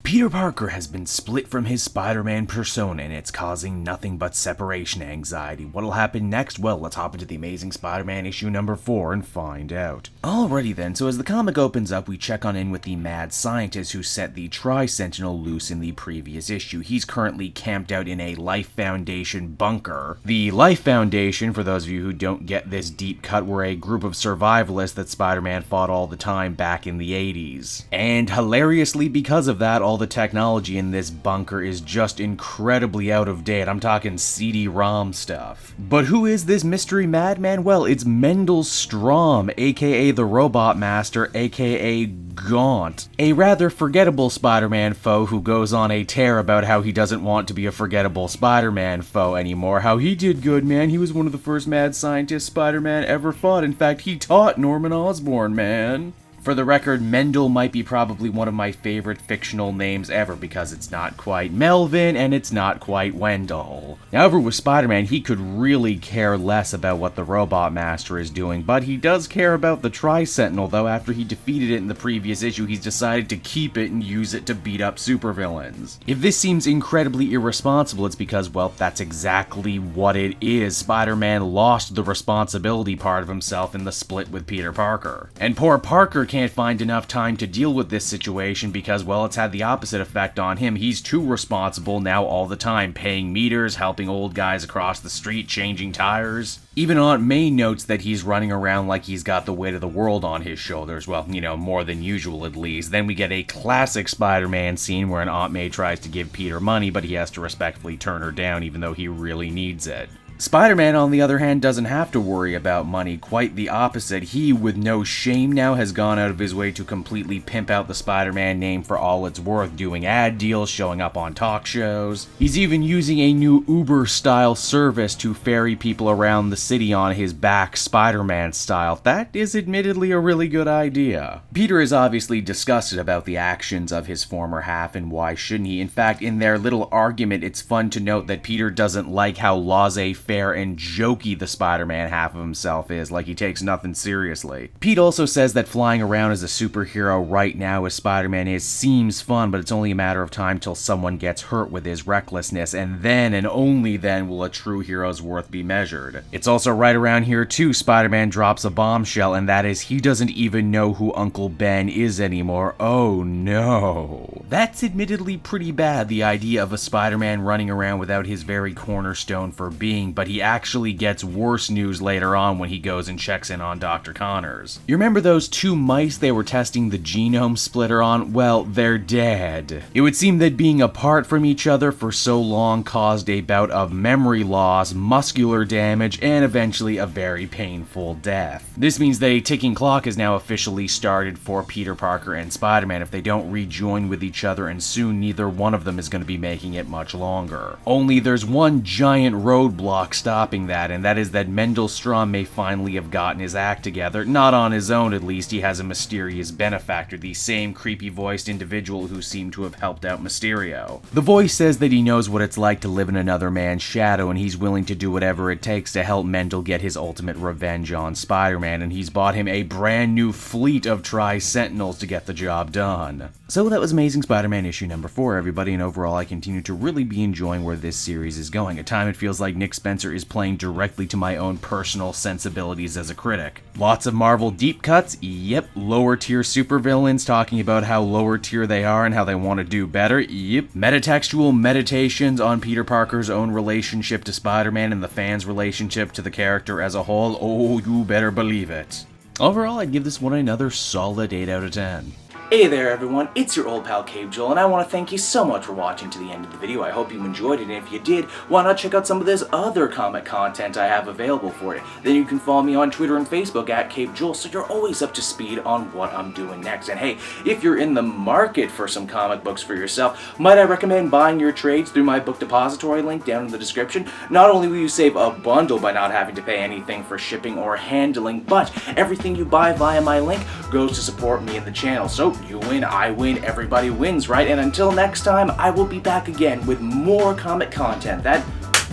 Peter Parker has been split from his Spider-Man persona and it's causing nothing but separation anxiety. What'll happen next? Well, let's hop into the Amazing Spider-Man issue number 4 and find out. Alrighty then, so as the comic opens up, we check on in with the mad scientist who set the Tri-Sentinel loose in the previous issue. He's currently camped out in a Life Foundation bunker. The Life Foundation, for those of you who don't get this deep cut, were a group of survivalists that Spider-Man fought all the time back in the 80s. And hilariously, because of that, all the technology in this bunker is just incredibly out of date. I'm talking CD-ROM stuff. But who is this mystery madman? Well, it's Mendel Stromm, aka the Robot Master, aka Gaunt, a rather forgettable Spider-Man foe who goes on a tear about how he doesn't want to be a forgettable Spider-Man foe anymore, how he did good, man. He was one of the first mad scientists Spider-Man ever fought. In fact, he taught Norman Osborn, man. For the record, Mendel might be probably one of my favorite fictional names ever because it's not quite Melvin and it's not quite Wendell. Now, over with Spider-Man, he could really care less about what the Robot Master is doing, but he does care about the Tri-Sentinel, though after he defeated it in the previous issue, he's decided to keep it and use it to beat up supervillains. If this seems incredibly irresponsible, it's because, well, that's exactly what it is. Spider-Man lost the responsibility part of himself in the split with Peter Parker. And poor Parker can't find enough time to deal with this situation because, well, it's had the opposite effect on him. He's too responsible now all the time, paying meters, helping old guys across the street, changing tires. Even Aunt May notes that he's running around like he's got the weight of the world on his shoulders. Well, you know, more than usual at least. Then we get a classic Spider-Man scene where an Aunt May tries to give Peter money, but he has to respectfully turn her down even though he really needs it. Spider-Man, on the other hand, doesn't have to worry about money. Quite the opposite. He, with no shame now, has gone out of his way to completely pimp out the Spider-Man name for all it's worth, doing ad deals, showing up on talk shows. He's even using a new Uber-style service to ferry people around the city on his back, Spider-Man style. That is admittedly a really good idea. Peter is obviously disgusted about the actions of his former half, and why shouldn't he? In fact, in their little argument, it's fun to note that Peter doesn't like how laissez-faire and jokey the Spider-Man half of himself is, like he takes nothing seriously. Pete also says that flying around as a superhero right now as Spider-Man seems fun, but it's only a matter of time till someone gets hurt with his recklessness, and then and only then will a true hero's worth be measured. It's also right around here too, Spider-Man drops a bombshell, and that is he doesn't even know who Uncle Ben is anymore. Oh no. That's admittedly pretty bad, the idea of a Spider-Man running around without his very cornerstone for being, but he actually gets worse news later on when he goes and checks in on Dr. Connors. You remember those two mice they were testing the genome splitter on? Well, they're dead. It would seem that being apart from each other for so long caused a bout of memory loss, muscular damage, and eventually a very painful death. This means that a ticking clock is now officially started for Peter Parker and Spider-Man if they don't rejoin with each other, and soon neither one of them is going to be making it much longer. Only there's one giant roadblock stopping that, and that is that Mendel Stromm may finally have gotten his act together. Not on his own, at least. He has a mysterious benefactor, the same creepy-voiced individual who seemed to have helped out Mysterio. The voice says that he knows what it's like to live in another man's shadow, and he's willing to do whatever it takes to help Mendel get his ultimate revenge on Spider-Man, and he's bought him a brand new fleet of Tri-Sentinels to get the job done. So that was Amazing Spider-Man issue number 4, everybody, and overall I continue to really be enjoying where this series is going. At times it feels like Nick Spencer is playing directly to my own personal sensibilities as a critic. Lots of Marvel deep cuts, yep. Lower tier supervillains talking about how lower tier they are and how they want to do better, yep. Metatextual meditations on Peter Parker's own relationship to Spider-Man and the fans' relationship to the character as a whole, oh, you better believe it. Overall, I'd give this one another solid 8 out of 10. Hey there everyone, it's your old pal Cape Joel, and I want to thank you so much for watching to the end of the video. I hope you enjoyed it, and if you did, why not check out some of this other comic content I have available for you. Then you can follow me on Twitter and Facebook at Cape Joel, so you're always up to speed on what I'm doing next. And hey, if you're in the market for some comic books for yourself, might I recommend buying your trades through my book depository link down in the description. Not only will you save a bundle by not having to pay anything for shipping or handling, but everything you buy via my link goes to support me and the channel. So you win, I win, everybody wins, right? And until next time, I will be back again with more comic content that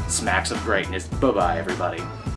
smacks of greatness. Bye-bye, everybody.